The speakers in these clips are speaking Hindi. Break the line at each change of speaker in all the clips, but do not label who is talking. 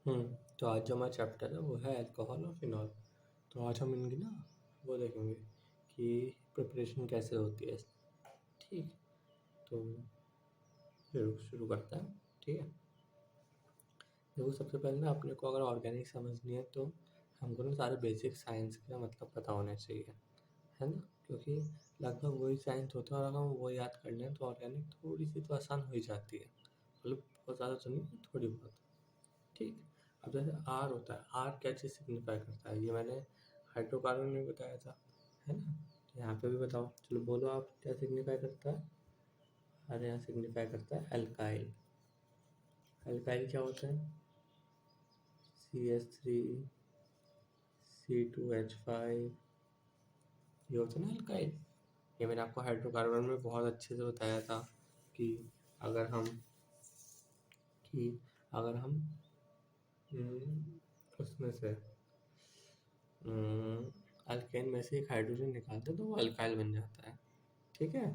तो आज जो हमारा चैप्टर है वो है अल्कोहल और फिनॉल। तो आज हम इनकी ना वो देखेंगे कि प्रिपरेशन कैसे होती है। ठीक, तो शुरू करते हैं। ठीक है, देखो सबसे पहले ना अपने को अगर ऑर्गेनिक समझनी है तो हमको ना सारे बेसिक साइंस का मतलब पता होना चाहिए, है ना। क्योंकि लगभग वही साइंस होता है और अगर हम वो याद कर लें तो ऑर्गेनिक थोड़ी सी तो आसान हो ही जाती है, मतलब बहुत ज़्यादा तो नहीं, थोड़ी बहुत। ठीक, अब जैसे आर होता है, आर क्या चीज़ सिग्निफाई करता है, ये मैंने हाइड्रोकार्बन में बताया था, है ना। तो यहाँ पे भी बताओ, चलो बोलो आप क्या सिग्निफाई करता है। आर यहाँ सिग्निफाई करता है एल्काइल। एल्काइल क्या होता है, CH3 C2H5, ये होता है ना एल्काइल। ये मैंने आपको हाइड्रोकार्बन में बहुत अच्छे से बताया था कि अगर हम उसमें से अल्केन में से एक हाइड्रोजन निकालते हैं तो वो अल्काइल बन जाता है। ठीक है,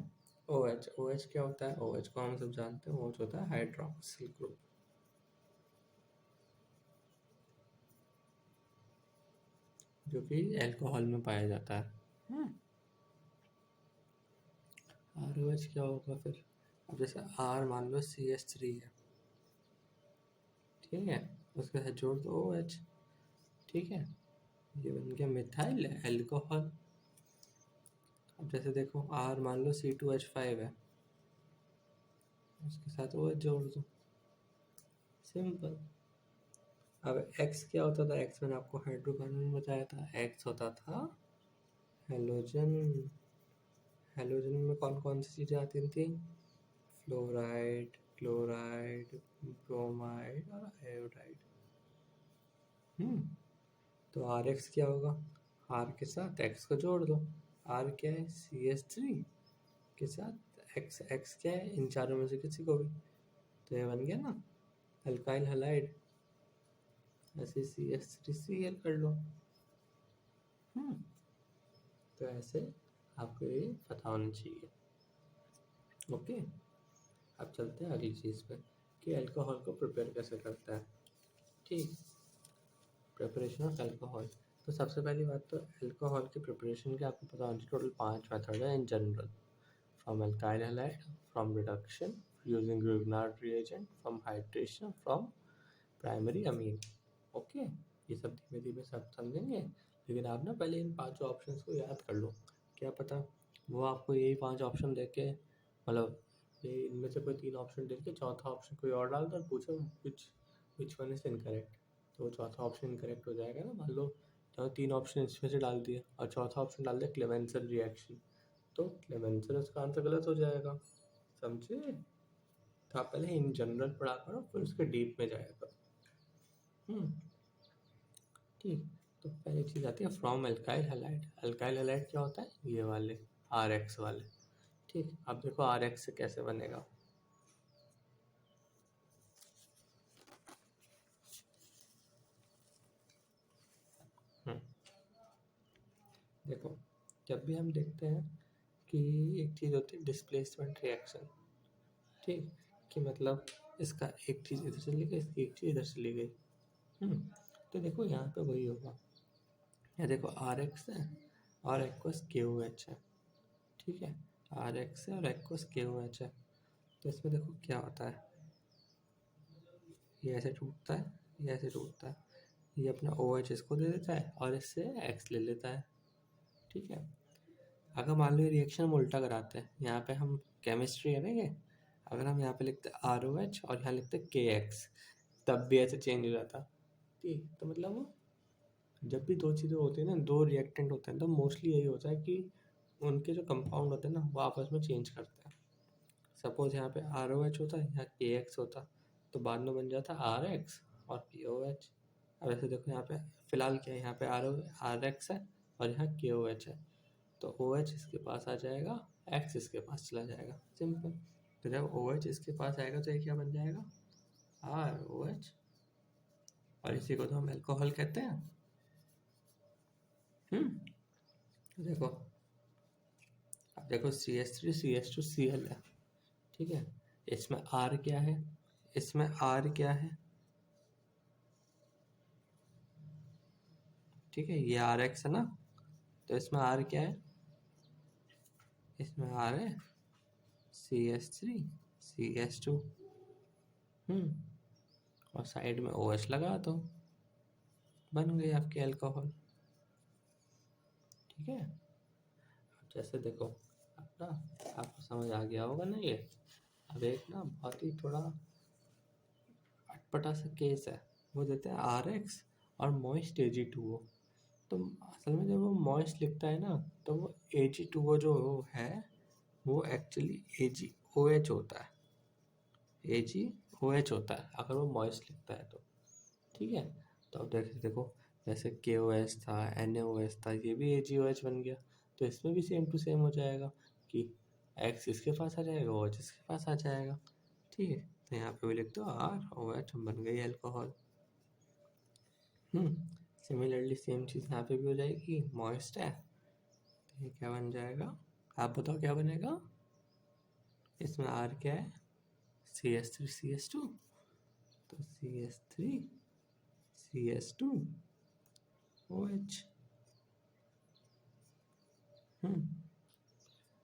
OH, OH क्या होता है, OH को हम सब जानते हैं, OH होता है हाइड्रोक्सिल ग्रुप। जो कि अल्कोहल में पाया जाता है। ROH क्या होगा फिर, अब जैसे R मान लो CH3 है, ठीक है, उसके साथ जोड़ दो OH। ठीक है, ये बन गया मिथाइल अल्कोहल। अब जैसे देखो R मान लो C2H5 है, उसके साथ OH जोड़ दो, सिंपल। अब X क्या होता था, X मैंने आपको हाइड्रोकार्बन में बताया था, X होता था हेलोजन। हेलोजन में कौन कौन सी चीज़ें आती थी, फ्लोराइड, क्लोराइड, ब्रोमाइड और आयोडाइड। तो RX क्या होगा, R के साथ X को जोड़ दो, R क्या है CH3 के साथ X, X क्या है इन चारों में से किसी को भी, तो ये बन गया ना अल्काइल हैलाइड। ऐसे CH3Cl कर लो। तो ऐसे आपको ये पता होना चाहिए। ओके, अब चलते हैं अगली चीज़ पे कि अल्कोहल को प्रिपेयर कैसे करता है। ठीक, प्रिपरेशन ऑफ अल्कोहल। तो सबसे पहली बात तो अल्कोहल की प्रिपरेशन की आपको पता होना चाहिए, टोटल 5 मेथड है in general. From alkyl halide, from reduction using Grignard reagent, from hydration, from primary amine. Okay, ये सब धीमे धीमे सब समझेंगे, लेकिन आप ना पहले इन 5 ऑप्शंस को याद कर लो। क्या पता वो आपको यही 5 ऑप्शन देके, मतलब ये इनमें से कोई 3 ऑप्शन देके चौथा ऑप्शन कोई और डाल दो और पूछो विच वन इज इनकरेक्ट, तो चौथा ऑप्शन इनकरेक्ट हो जाएगा ना। मान लो तो 3 ऑप्शन इसमें से डाल दिए और चौथा ऑप्शन डाल दिया क्लेमेंसर रिएक्शन, तो क्लेमेंसर उसका आंसर गलत हो जाएगा, समझे। तो आप पहले इन जनरल पढ़ा करो फिर उसके डीप में जाया करो। ठीक, तो पहली चीज़ आती है from alkyl halide. Alkyl halide क्या होता है, ये वाले RX वाले। ठीक, अब देखो RX से कैसे बनेगा। देखो जब भी हम देखते हैं कि एक चीज़ होती है डिस्प्लेसमेंट रिएक्शन, ठीक, कि मतलब इसका एक चीज़ इधर चली गई, इसकी एक चीज़ इधर चली गई। तो देखो यहाँ पे वही होगा, ये देखो RX है और एक्वस KOH है, ठीक है, RX है और एक्वस KOH है। तो इसमें देखो क्या होता है, ये ऐसे टूटता है, ये ऐसे टूटता है, ये अपना OH इसको दे देता है और इससे X ले लेता है। ठीक है, अगर मान लो ये रिएक्शन हम उल्टा कराते हैं, यहाँ पे हम केमिस्ट्री है ना ये, अगर हम यहाँ पे लिखते हैं ROH और यहाँ लिखते हैं KX, तब भी ऐसे चेंज हो जाता। ठीक, तो मतलब वो जब भी दो चीज़ें होती हैं ना, दो रिएक्टेंट होते हैं, तो मोस्टली यही होता है कि उनके जो कंपाउंड होते हैं ना वो आपस में चेंज करते हैं। सपोज यहाँ पे ROH होता है, यहाँ KX होता, तो बाद में बन जाता RX और POH। अब ऐसे देखो यहाँ पे फिलहाल क्या है, यहाँ पे RX है और यहाँ KOH है, तो OH इसके पास आ जाएगा, X इसके पास चला जाएगा, सिंपल। तो जब OH इसके पास आएगा तो ये क्या बन जाएगा, ROH, और इसी को तो हम अल्कोहल कहते हैं। देखो अब देखो CH3 CH2 Cl है, ठीक है, इसमें R क्या है, इसमें R क्या है, ठीक है, ये आर एक्स है ना, तो इसमें आर क्या है, इसमें आर है CH3 CH2। और साइड में OH लगा दो, बन गई आपकी अल्कोहल। ठीक है, अब जैसे देखो, अब ना आपको समझ आ गया होगा ना ये। अब एक ना बहुत ही थोड़ा अटपटा सा केस है, वो देते हैं RX और मॉइस्ट AG2O। तो असल में जब वो मॉइस्ट लिखता है ना, तो वो AG2O जो है वो एक्चुअली AgOH होता है, AgOH होता है अगर वो मॉइस्ट लिखता है तो। ठीक है, तो अब देखो जैसे KOH था, NaOH था, ये भी AgOH बन गया। तो इसमें भी सेम टू सेम हो जाएगा कि X इसके पास आ जाएगा, OH इसके पास आ जाएगा। ठीक है, तो यहाँ पे भी लिख दो ROH, बन गई अल्कोहल। सिमिलरली सेम चीज़ यहाँ पे भी हो जाएगी, मॉइस्ट है तो ये क्या बन जाएगा, आप बताओ क्या बनेगा। इसमें R क्या है, CH3 CH2, तो CH3 CH2 OH।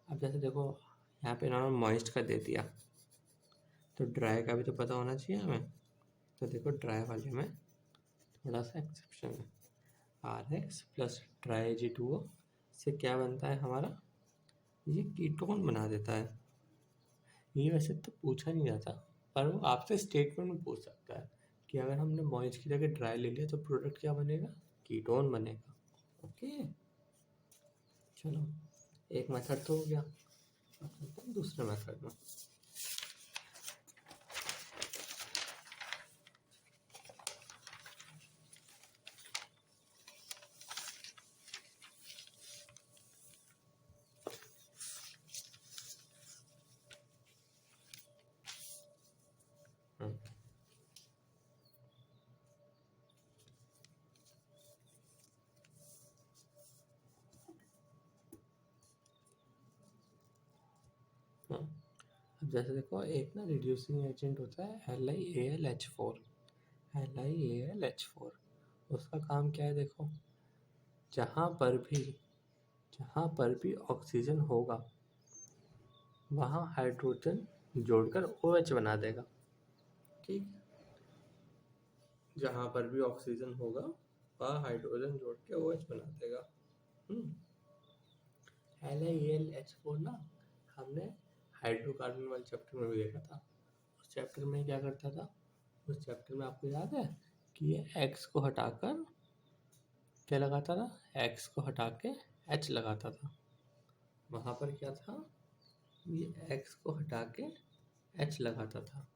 अब जैसे देखो यहाँ पे इन्होंने मॉइस्ट का दे दिया, तो ड्राई का भी तो पता होना चाहिए हमें। तो देखो ड्राई वाले में थोड़ा सा एक्सेप्शन है, RX प्लस ड्राई AG2O से क्या बनता है हमारा, ये कीटोन बना देता है। ये वैसे तो पूछा नहीं जाता, पर वो आपसे स्टेटमेंट में पूछ सकता है कि अगर हमने मॉइस्ट की जगह ड्राई ले लिया तो प्रोडक्ट क्या बनेगा, कीटोन बनेगा। ओके, चलो एक मेथड तो हो गया, दूसरे मेथड में। अब जैसे देखो एक ना रिड्यूसिंग एजेंट होता है LiAlH4। LiAlH4 उसका काम क्या है, देखो जहाँ पर भी ऑक्सीजन होगा वहाँ हाइड्रोजन जोड़कर OH बना देगा। ठीक, जहाँ पर भी ऑक्सीजन होगा वहाँ हाइड्रोजन जोड़ के OH बना देगा। LiAlH4 ना हमने हाइड्रोकार्बन वाले चैप्टर में भी देखा था। उस चैप्टर में क्या करता था, उस चैप्टर में आपको याद है कि ये X को हटाकर क्या लगाता था, X को हटा के H लगाता था। वहाँ पर क्या था, ये X को हटा के H लगाता था।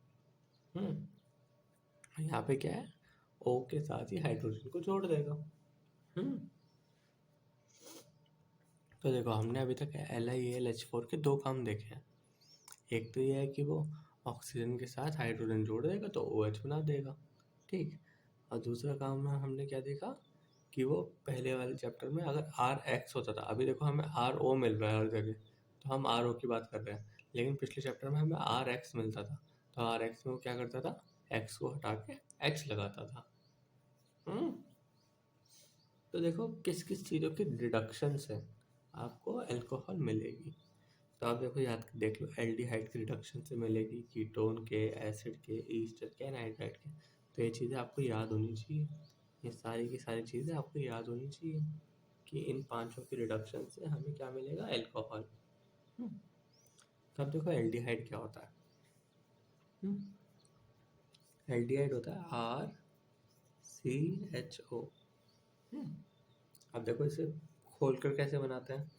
यहाँ पे क्या है, O के साथ ही हाइड्रोजन को जोड़ देगा। तो देखो हमने अभी तक LiAlH4 के दो काम देखे हैं। एक तो ये है कि वो ऑक्सीजन के साथ हाइड्रोजन जोड़ देगा तो OH बना देगा। ठीक, और दूसरा काम में हमने क्या देखा कि वो पहले वाले चैप्टर में अगर RX होता था, अभी देखो हमें RO मिल रहा है हर जगह, तो हम RO की बात कर रहे हैं, लेकिन पिछले चैप्टर में हमें RX मिलता था, तो RX में वो क्या करता था, X को हटा के H लगाता था। तो देखो किस किस चीज़ों की डिडक्शन से आपको अल्कोहल मिलेगी। तो आप देखो याद देख लो, एल्डिहाइड के रिडक्शन से मिलेगी, कीटोन के, एसिड के, ईस्टर के, नाइट्राइट के। तो ये चीज़ें आपको याद होनी चाहिए, ये सारी की सारी चीज़ें आपको याद होनी चाहिए कि इन पांचों के रिडक्शन से हमें क्या मिलेगा, अल्कोहल। तब देखो एल्डिहाइड क्या होता है, एल्डिहाइड होता है RCHO। अब देखो इसे खोलकर कैसे बनाते हैं,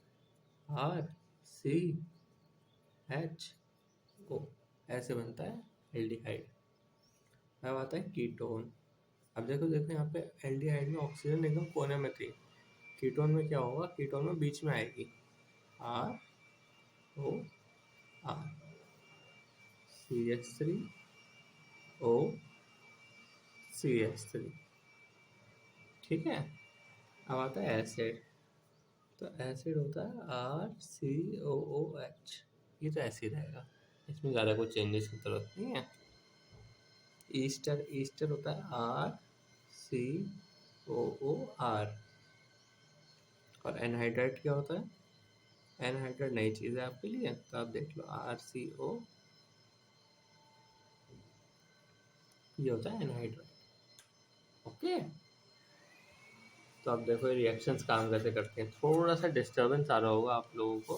RCHO ऐसे बनता है एल्डिहाइड। अब आता है कीटोन। अब देखो यहाँ पे एल्डिहाइड में ऑक्सीजन एकदम कोने में थी, कीटोन में क्या होगा, कीटोन में बीच में आएगी ROR CH3O CH3। ठीक है, अब आता है एसिड। तो एसिड होता है RCOOH, ये तो ऐसे ही रहेगा, इसमें ज़्यादा कुछ चेंजेस की जरूरत नहीं है। ईस्टर होता है RCOOR। और एनहाइड्राइड क्या होता है? एनहाइड्राइड नई चीज़ है आपके लिए, तो आप देख लो RCO, ये होता है एनहाइड्राइड। ओके, तो आप देखो ये रिएक्शंस काम कैसे करते हैं। थोड़ा सा डिस्टर्बेंस आ रहा होगा आप लोगों को,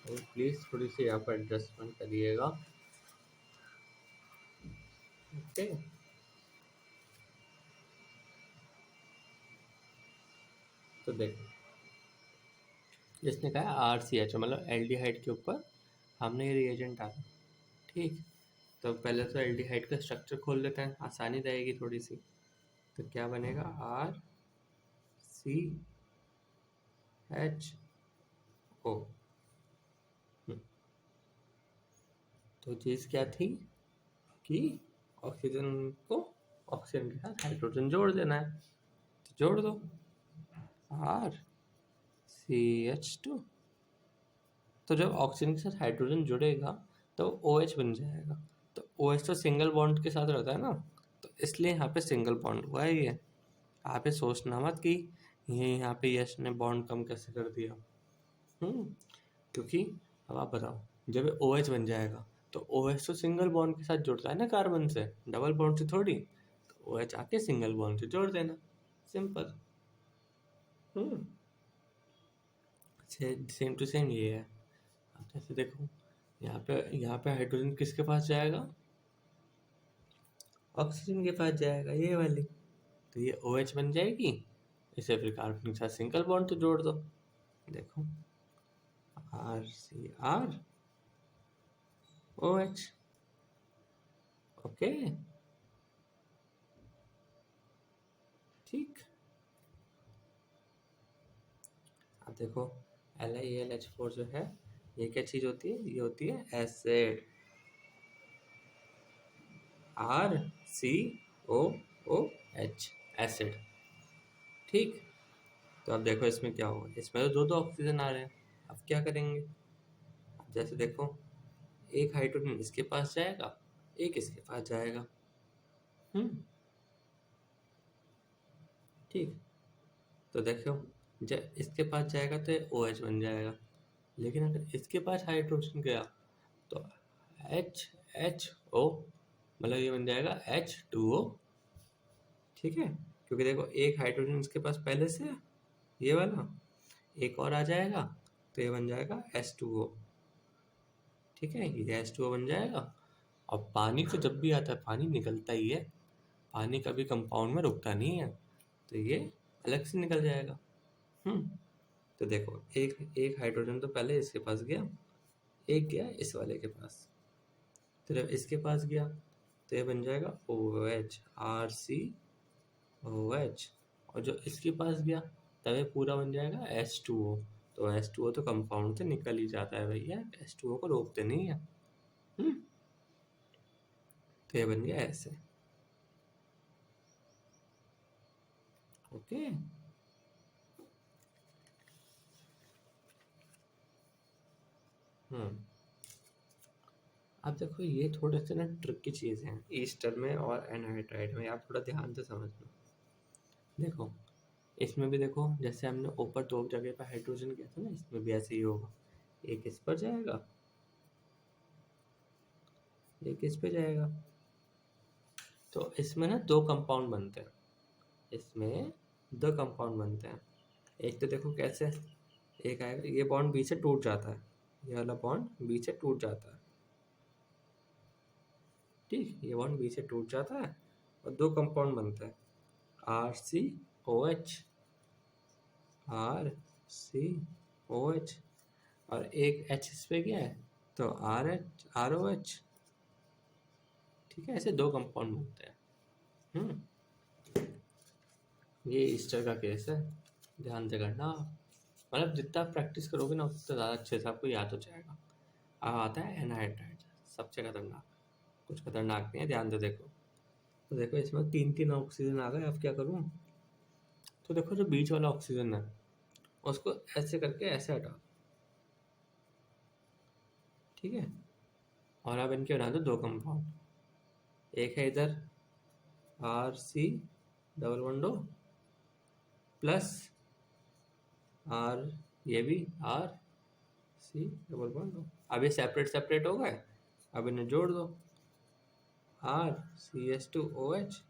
तो प्लीज़ थोड़ी सी यहाँ पर एडजस्टमेंट करिएगा। ओके, तो देखो जिसने कहा RCH मतलब एल्डिहाइड के ऊपर हमने ये रिएजेंट डाला, ठीक। तो पहले तो एल्डिहाइड का स्ट्रक्चर खोल लेते हैं, आसानी रहेगी थोड़ी सी। तो क्या बनेगा? RCHO। तो चीज़ क्या थी कि ऑक्सीजन को ऑक्सीजन के साथ हाइड्रोजन जोड़ देना है, तो जोड़ दो RCH2। तो जब ऑक्सीजन के साथ हाइड्रोजन जुड़ेगा तो OH बन जाएगा। तो OH तो सिंगल बॉन्ड के साथ रहता है ना, तो इसलिए यहाँ पे सिंगल बॉन्ड हुआ है ये। आप ये सोचना मत कि ये यहाँ पे यश ने बॉन्ड कम कैसे कर दिया। क्योंकि अब आप बताओ, जब OH बन जाएगा तो OH तो सिंगल बॉन्ड के साथ जुड़ता है ना कार्बन से, डबल बॉन्ड से थोड़ी। तो OH आके सिंगल बॉन्ड से जोड़ देना, सिंपल। सेम टू सेम ये है। आप जैसे देखो यहाँ पे हाइड्रोजन किसके पास जाएगा? ऑक्सीजन के पास जाएगा, ये वाली। तो ये OH बन जाएगी, इसे फिर कार्बन के साथ सिंगल बॉन्ड तो जोड़ दो। देखो RCrOH। ओके, ठीक। अब देखो LiAlH4 जो है ये क्या चीज़ होती है? ये होती है एसिड, RCOOH, एसिड, ठीक। तो अब देखो इसमें क्या होगा, इसमें तो दो ऑक्सीजन आ रहे हैं। अब क्या करेंगे? अब जैसे देखो एक हाइड्रोजन इसके पास जाएगा, एक इसके पास जाएगा, ठीक। तो देखो जब इसके पास जाएगा तो OH बन जाएगा, लेकिन अगर इसके पास हाइड्रोजन गया तो HHO मतलब ये बन जाएगा H2O, ठीक है। क्योंकि देखो एक हाइड्रोजन इसके पास पहले से है, ये वाला, एक और आ जाएगा तो ये बन जाएगा H2O, ठीक है। ये H2O बन जाएगा। अब पानी तो जब भी आता है पानी निकलता ही है, पानी कभी कंपाउंड में रुकता नहीं है, तो ये अलग से निकल जाएगा। तो देखो एक एक हाइड्रोजन तो पहले इसके पास गया, एक गया इस वाले के पास। तो जब इसके पास गया तो ये बन जाएगा OH, RCOH। और जो इसके पास गया तब ये पूरा बन जाएगा H2O। तो H2O तो कंपाउंड से निकल ही जाता है भैया, H2O को रोकते नहीं है। तो ये बन गया ऐसे। ओके, अब देखो ये थोड़े से ना ट्रिकी चीज़ हैं ईस्टर में और एनहाइड्राइड में, आप थोड़ा ध्यान से समझना। देखो इसमें भी देखो जैसे हमने ऊपर दो जगह पर हाइड्रोजन किया था ना, इसमें भी ऐसे ही होगा। एक इस पर जाएगा, एक इस पे जाएगा। तो इसमें ना दो कंपाउंड बनते हैं, इसमें दो कंपाउंड बनते हैं। एक तो देखो कैसे, एक आएगा ये बॉन्ड बीच से टूट जाता है, ये वाला बॉन्ड बीच से टूट जाता है, ठीक। ये बॉन्ड बीच से टूट जाता है और दो कंपाउंड बनते हैं, RCOH, RCOH। और एक H इस पे गया है तो ROH, ठीक है। ऐसे दो कंपाउंड बनते हैं। ये ईस्टर का केस है, ध्यान से करना। मतलब जितना प्रैक्टिस करोगे ना उतना ज़्यादा अच्छे से आपको याद हो जाएगा। अब आता है एनहाइड्राइड, सबसे खतरनाक। कुछ खतरनाक नहीं है, ध्यान से देखो। तो देखो इसमें तीन तीन ऑक्सीजन आ गए, अब क्या करूँ? तो देखो जो बीच वाला ऑक्सीजन है उसको ऐसे करके ऐसे हटा, ठीक है। और अब इनके बना दो दो कंपाउंड, एक है इधर RC double bond O plus R, ये भी आर सी डबल बॉन्ड। अब ये सेपरेट सेपरेट हो गए, अब इन्हें जोड़ दो, R C S two O H,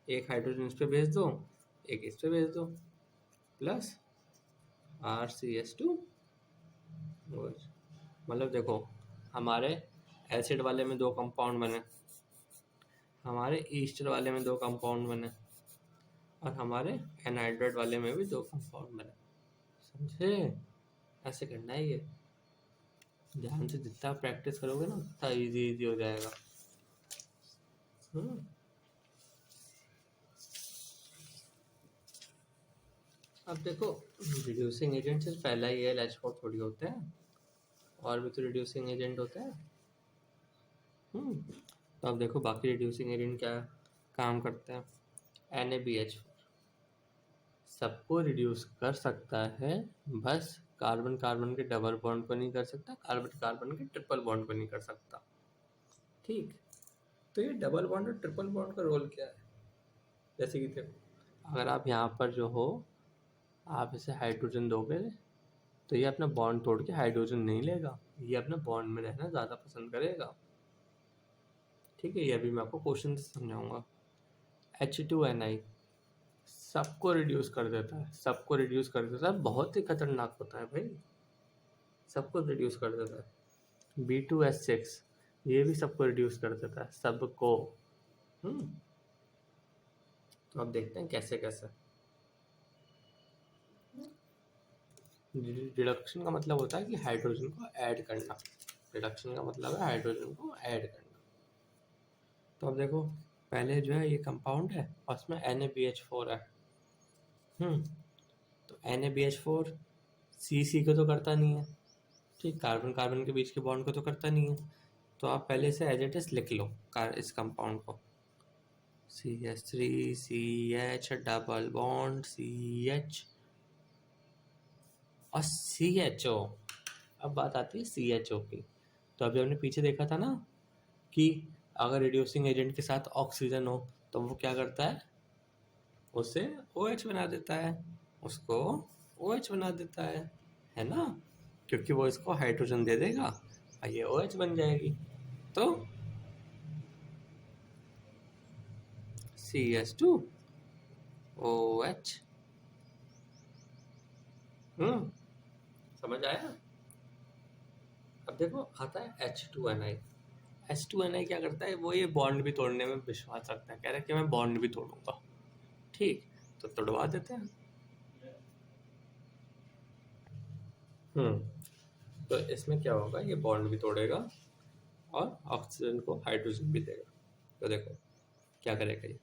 एक हाइड्रोजन इस पे भेज दो, एक इस पे भेज दो, plus R C S two O H. मतलब देखो, हमारे एसिड वाले में दो कंपाउंड बने, हमारे ईस्टर वाले में दो कंपाउंड बने, और हमारे एनहाइड्रेट वाले में भी दो कंपाउंड बने। समझे? ऐसे करना है ये, ध्यान से जितना प्रैक्टिस करोगे ना उतना इजी इजी हो जाएगा। अब देखो, रिड्यूसिंग एजेंट सिर्फ पहला ही है, H4 थोड़ी होते हैं, और भी तो रिड्यूसिंग एजेंट होते हैं। तो अब देखो बाकी रिड्यूसिंग एजेंट क्या काम करते हैं। NaBH4 सबको रिड्यूस कर सकता है, बस कार्बन कार्बन के डबल बॉन्ड को नहीं कर सकता, कार्बन कार्बन के ट्रिपल बॉन्ड को नहीं कर सकता। ठीक, तो ये डबल बॉन्ड और ट्रिपल बॉन्ड का रोल क्या है? जैसे कि देखो, अगर आप यहाँ पर जो हो, आप इसे हाइड्रोजन दोगे तो ये अपना बॉन्ड तोड़ के हाइड्रोजन नहीं लेगा, ये अपने बॉन्ड में रहना ज़्यादा पसंद करेगा। ठीक है, ये अभी मैं आपको क्वेश्चन से समझाऊंगा। H2Ni सबको रिड्यूस कर देता है, सबको रिड्यूस कर देता है, बहुत ही खतरनाक होता है भाई, सबको रिड्यूस कर देता है। B2S6 ये भी सबको रिड्यूस कर देता है, सबको। तो अब देखते हैं कैसे कैसे। रिडक्शन का मतलब होता है कि हाइड्रोजन को ऐड करना, रिडक्शन का मतलब है हाइड्रोजन को ऐड करना। तो अब देखो, पहले जो है ये कंपाउंड है और उसमें NaBH4 है। तो NaBH4 C को तो करता नहीं है, ठीक, कार्बन कार्बन के बीच के बॉन्ड को तो करता नहीं है, तो आप पहले से एज इट इज लिख लो इस कंपाउंड को, CH3CH डबल बॉन्ड CH और CHO। अब बात आती है CHO की। तो अभी हमने पीछे देखा था ना कि अगर रिड्यूसिंग एजेंट के साथ ऑक्सीजन हो तो वो क्या करता है, उसे OH बना देता है, उसको OH बना देता है ना, क्योंकि वो इसको हाइड्रोजन दे देगा और ये OH बन जाएगी। तो CH2OH। समझ आया? अब देखो आता है H2Ni। H2Ni क्या करता है, वो ये बॉन्ड भी तोड़ने में विश्वास रखता है, कह रहा है कि मैं बॉन्ड भी तोड़ूंगा। ठीक, तो तोड़वा देते हैं। तो इसमें क्या होगा, ये बॉन्ड भी तोड़ेगा और ऑक्सीजन को हाइड्रोजन भी देगा। तो देखो क्या करेगा ये,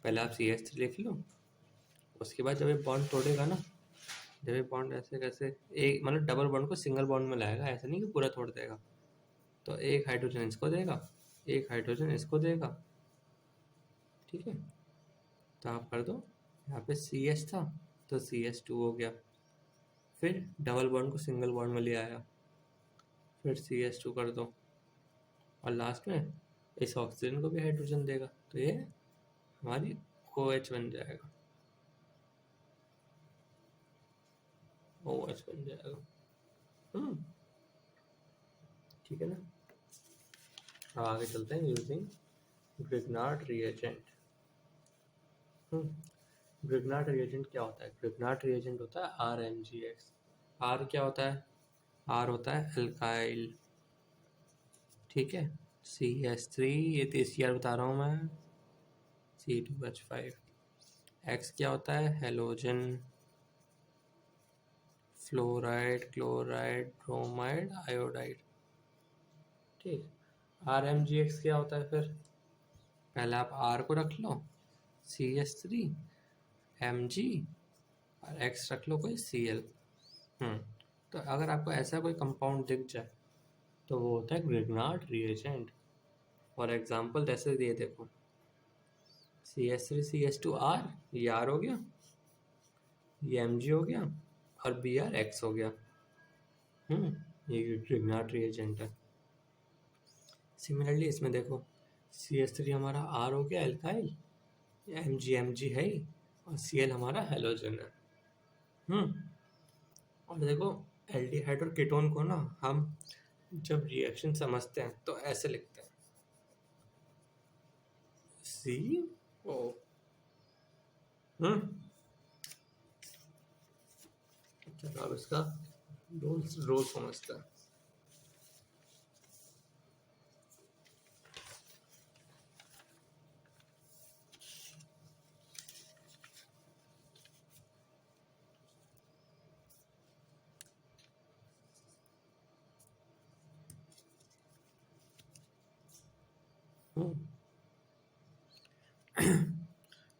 पहले आप CH3 लिख लो, उसके बाद जब ये बॉन्ड तोड़ेगा ना, जब ये बॉन्ड ऐसे कैसे एक मतलब डबल बॉन्ड को सिंगल बॉन्ड में लाएगा, ऐसा नहीं कि पूरा तोड़ देगा। तो एक हाइड्रोजन इसको देगा, एक हाइड्रोजन इसको देगा, ठीक है। तो आप कर दो, यहाँ पे CH था तो CH2 हो गया, फिर डबल बॉन्ड को सिंगल बॉन्ड में ले आया, फिर CH2 कर दो, और लास्ट में इस ऑक्सीजन को भी हाइड्रोजन देगा, तो ये हमारी OH बन जाएगा, OH बन जाएगा। ठीक है ना। अब आगे चलते हैं, using Grignard reagent. Grignard reagent क्या होता है? ग्रिग्नार्ड रिएजेंट होता है RMgX। R क्या होता है? R होता है एल्काइल, ठीक है। CH3 ये TCr बता रहा हूँ मैं, C2H5। X क्या होता है? Halogen, fluoride, chloride, bromide, iodide, ठीक। RMgX क्या होता है फिर? पहले आप R को रख लो CH3 Mg और X रख लो कोई Cl। तो अगर आपको ऐसा कोई कंपाउंड दिख जाए तो वो होता है ग्रिग्नार्ड रिएजेंट। फॉर एग्जांपल जैसे ये देखो, CH3CH2R, ये R हो गया, ये Mg हो गया, और Br X हो गया। ये ग्रिग्नार्ड रिएजेंट है। सिमिलरली इसमें देखो, CH3 हमारा R हो गया एल्काइल, Mg है ही, और Cl हमारा हेलोजन है। और देखो एल्डिहाइड और कीटोन को ना हम जब रिएक्शन समझते हैं तो ऐसे लिखते हैं, CO। चलो अब इसका रोल समझते हैं।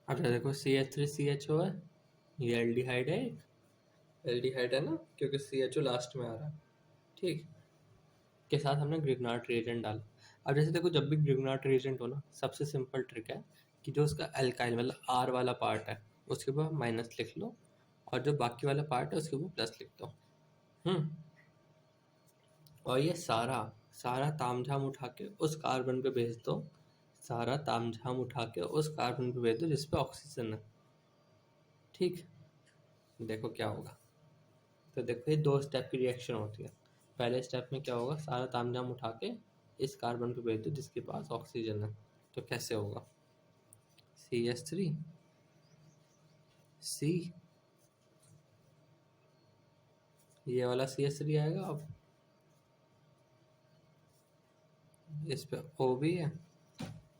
अब देखो CH3CHO है, ये एल्डिहाइड है, एल्डिहाइड है ना, क्योंकि CHO लास्ट में आ रहा है। ठीक, के साथ हमने ग्रिग्नार्ड रिएजेंट डाला। अब जैसे देखो जब भी ग्रिग्नार्ड रिएजेंट हो ना, सबसे सिंपल ट्रिक है कि जो उसका एल्काइल मतलब R वाला पार्ट है उसके ऊपर माइनस लिख लो, और जो बाकी वाला पार्ट है उसके ऊपर प्लस लिख दो। और ये सारा सारा तामझाम उठा के उस कार्बन पे भेज दो, सारा तामझाम उठा के उस कार्बन पे भेज दो जिस पे ऑक्सीजन है। ठीक, देखो क्या होगा। तो देखो ये 2 स्टेप की रिएक्शन होती है। पहले स्टेप में क्या होगा, सारा तामझाम उठा के इस कार्बन पे भेज दो जिसके पास ऑक्सीजन है। तो कैसे होगा, CH3 C, ये वाला CH3 आएगा। अब इस पे O भी है,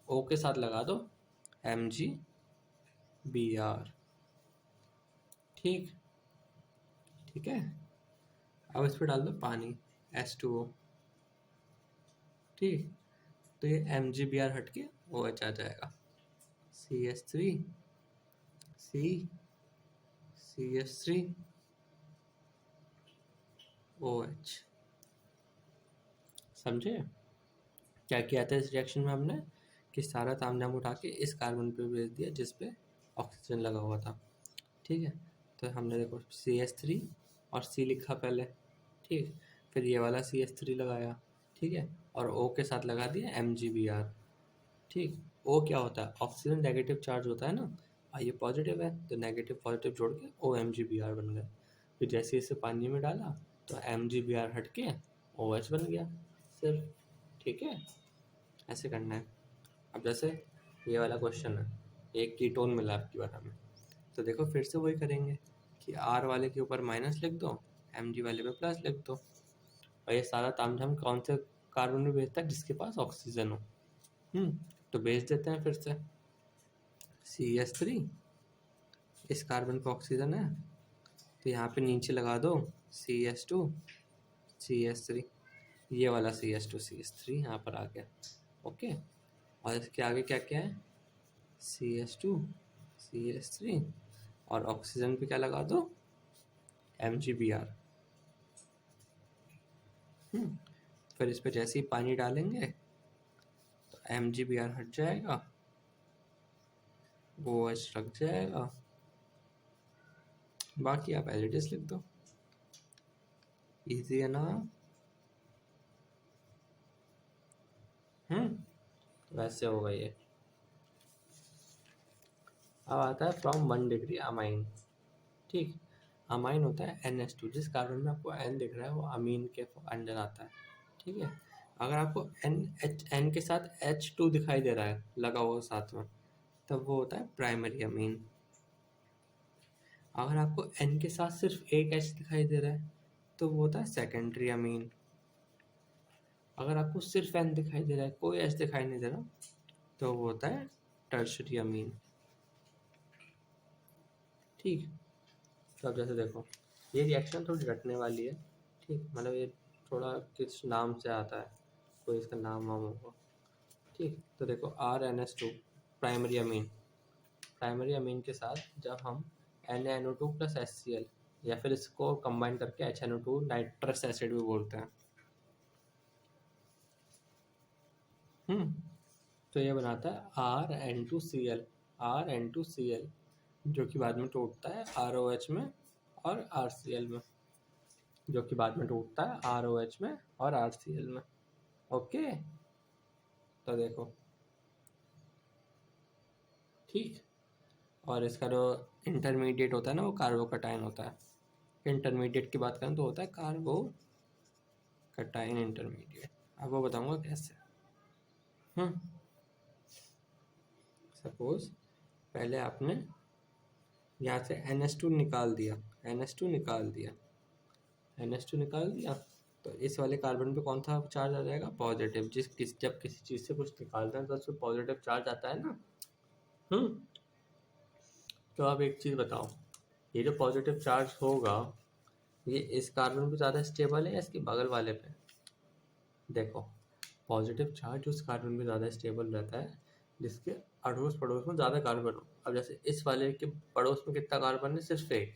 O के साथ लगा दो MgBr। ठीक, ठीक है। अब इस पर डाल दो पानी H2O। ठीक, तो ये MgBr हट के OH आ जाएगा, CH3 C CH3 OH। समझे क्या किया था इस रिएक्शन में हमने, कि सारा तामझाम उठा के इस कार्बन पे भेज दिया जिस पे ऑक्सीजन लगा हुआ था। ठीक है, तो हमने देखो CH3 और C लिखा पहले। ठीक, फिर ये वाला CH3 लगाया। ठीक है, और O के साथ लगा दिया MgBr। ठीक, O क्या होता है, ऑक्सीजन नेगेटिव चार्ज होता है ना, ये पॉजिटिव है तो नेगेटिव पॉजिटिव जोड़ के OMgBr बन गया। फिर जैसे इसे पानी में डाला तो MgBr हट के OH बन गया सिर्फ। ठीक है, ऐसे करना है। अब जैसे ये वाला क्वेश्चन है, एक कीटोन मिला आपकी बार हमें, तो देखो फिर से वही करेंगे कि R वाले के ऊपर माइनस लिख दो, Mg वाले पे प्लस लिख दो, और ये सारा तामझाम कौन से कार्बन में भेजता है, जिसके पास ऑक्सीजन हो। तो भेज देते हैं फिर से। CH3, इस कार्बन पे ऑक्सीजन है तो यहाँ पे नीचे लगा दो CH2 CH3, ये वाला CH2 CH3 यहाँ पर आ गया। ओके, और इसके आगे क्या क्या है, CH2 CH3, और ऑक्सीजन पे क्या लगा दो, MgBr। फिर इस पे जैसे ही पानी डालेंगे तो MgBr हट जाएगा, OH रख जाएगा, बाकी आप एज इट इज लिख दो। इजी है ना। वैसे होगा ये। अब आता है फ्रॉम 1 डिग्री अमाइन। ठीक, अमाइन होता है NH2, जिस कार्बन में आपको N दिख रहा है वो अमीन के अंडर आता है। ठीक है, अगर आपको N के साथ H2 दिखाई दे रहा है लगा हुआ साथ में, तब वो होता है प्राइमरी अमीन। अगर आपको N के साथ सिर्फ एक H दिखाई दे रहा है तो वो होता है सेकेंडरी अमीन। अगर आपको सिर्फ N दिखाई दे रहा है, कोई H दिखाई नहीं दे रहा, तो वो होता है टर्शरी अमीन। ठीक, तो अब जैसे देखो ये रिएक्शन थोड़ी रटने वाली है। ठीक, मतलब ये थोड़ा किस नाम से आता है, कोई इसका नाम वाम होगा। ठीक, तो देखो RNS2 primary amine, primary amine के साथ जब हम NaNO2 प्लस HCl, या फिर इसको कंबाइन करके HNO2 नाइट्रस एसिड भी बोलते हैं। तो ये बनाता है RN2Cl, RN2Cl, जो कि बाद में टूटता है ROH में और RCl में, जो कि बाद में टूटता है ROH में और RCl में। ओके, तो देखो ठीक, और इसका जो इंटरमीडिएट होता है ना वो कार्बोकैटायन होता है। इंटरमीडिएट की बात करें तो होता है कार्बो कटाइन इंटरमीडिएट। अब वो बताऊंगा कैसे। सपोज पहले आपने यहाँ से NH2 निकाल दिया, NH2 निकाल दिया, NH2 निकाल दिया, तो इस वाले कार्बन पे कौन सा चार्ज आ जाएगा? पॉजिटिव। जब किसी चीज़ से कुछ निकालते हैं तो उसमें पॉजिटिव चार्ज आता है ना। तो अब एक चीज़ बताओ, ये जो पॉजिटिव चार्ज होगा ये इस कार्बन पे ज़्यादा स्टेबल है या इसके बगल वाले पे? देखो, पॉजिटिव चार्ज उस कार्बन पे ज़्यादा स्टेबल रहता है जिसके अड़ोस पड़ोस में ज़्यादा कार्बन हो। अब जैसे इस वाले के पड़ोस में कितना कार्बन है? सिर्फ एक।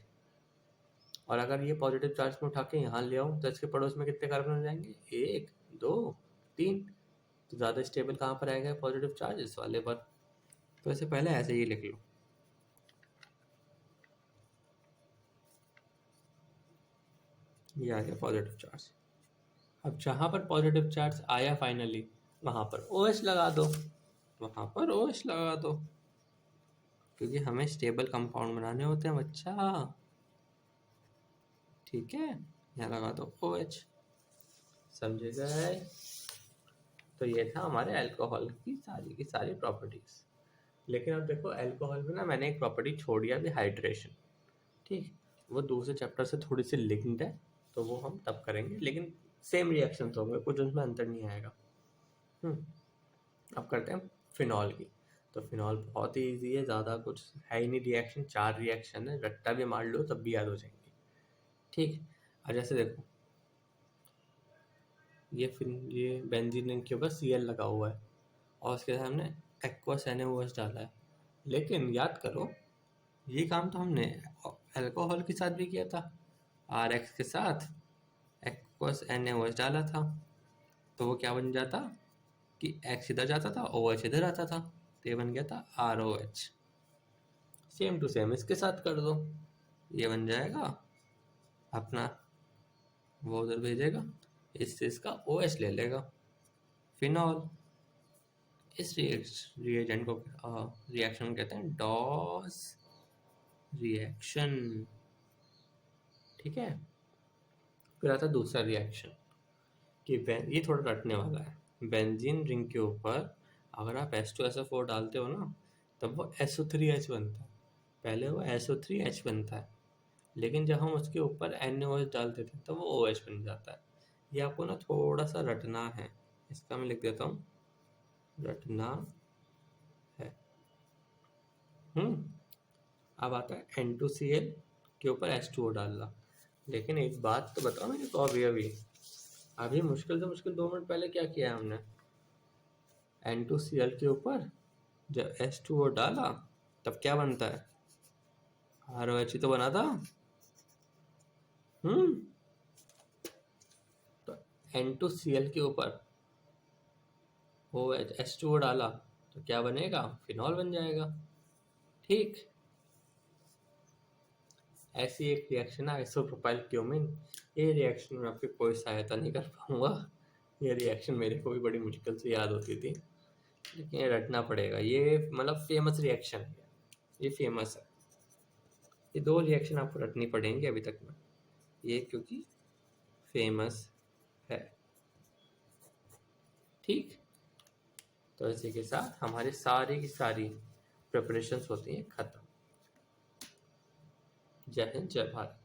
और अगर ये पॉजिटिव चार्ज में उठा के यहाँ ले आऊँ तो इसके पड़ोस में कितने कार्बन हो जाएंगे? 1 2 3। तो ज़्यादा स्टेबल कहाँ पर आएगा पॉजिटिव चार्ज? इस वाले पर। तो इसे पहले ऐसे ही लिख लो, ये आ गया पॉजिटिव चार्ज। अब जहाँ पर पॉजिटिव चार्ज आया फाइनली वहाँ पर OH लगा दो, वहाँ पर OH लगा दो, क्योंकि हमें स्टेबल कंपाउंड बनाने होते हैं बच्चा। ठीक है, यहाँ लगा दो OH। समझे गए? तो ये था हमारे अल्कोहल की सारी प्रॉपर्टीज। लेकिन अब देखो अल्कोहल में ना मैंने एक प्रॉपर्टी छोड़ दिया अभी, हाइड्रेशन। ठीक, वो दूसरे चैप्टर से थोड़ी सी लिंक्ड है तो वो हम तब करेंगे, लेकिन सेम रिएक्शन तो होंगे, कुछ उसमें अंतर नहीं आएगा। अब करते हैं फिनॉल की। तो फिनॉल बहुत ही ईजी है, ज़्यादा कुछ है ही नहीं रिएक्शन, 4 रिएक्शन है, रट्टा भी मार लो तब भी याद हो जाएंगे। ठीक, और जैसे देखो ये बेंजीन रिंग के ऊपर Cl लगा हुआ है और उसके साथ हमने एक्वस NaOH डाला है। लेकिन याद करो ये काम तो हमने अल्कोहल के साथ भी किया था, RX के साथ एक्वस NaOH डाला था, तो वो क्या बन जाता कि X इधर जाता था, OH इधर आता था, तो ये बन गया था ROH। सेम टू सेम इसके साथ कर दो, ये बन जाएगा अपना, वो उधर भेजेगा, इससे इसका OH ले लेगा, फिनॉल। इस रिएजेंट को रिएक्शन कहते हैं डॉस रिएक्शन। ठीक है, फिर आता है दूसरा रिएक्शन कि ये थोड़ा रटने वाला है। बेंजीन रिंग के ऊपर अगर आप H2SO4 डालते हो ना तब वो SO3H बनता है। पहले वो SO3H बनता है, लेकिन जब हम उसके ऊपर NaOH डालते थे तब वो OH बन जाता है। ये आपको ना थोड़ा सा रटना है, इसका मैं लिख देता हूँ, रटना है। अब आता है N2Cl के ऊपर H2O डालना। लेकिन एक बात तो बताओ मेरे को, अभी मुश्किल से मुश्किल 2 मिनट पहले क्या किया है हमने? N2Cl के ऊपर जब H2O डाला तब क्या बनता है? ROH ही तो बना था। तो N2Cl के ऊपर OH H2O डाला तो क्या बनेगा? फिनॉल बन जाएगा। ठीक, ऐसी एक रिएक्शन है आइसोप्रोपाइल क्यूमिन। ये रिएक्शन में आपकी कोई सहायता नहीं कर पाऊंगा, ये रिएक्शन मेरे को भी बड़ी मुश्किल से याद होती थी, लेकिन ये रटना पड़ेगा। ये मतलब फेमस रिएक्शन है, ये फेमस है। ये 2 रिएक्शन आपको रटनी पड़ेंगी अभी तक में, ये क्योंकि फेमस है। ठीक, तो इसी के साथ हमारी सारी की सारी प्रिपरेशंस होती हैं खत्म। जय हिंद, जय भारत।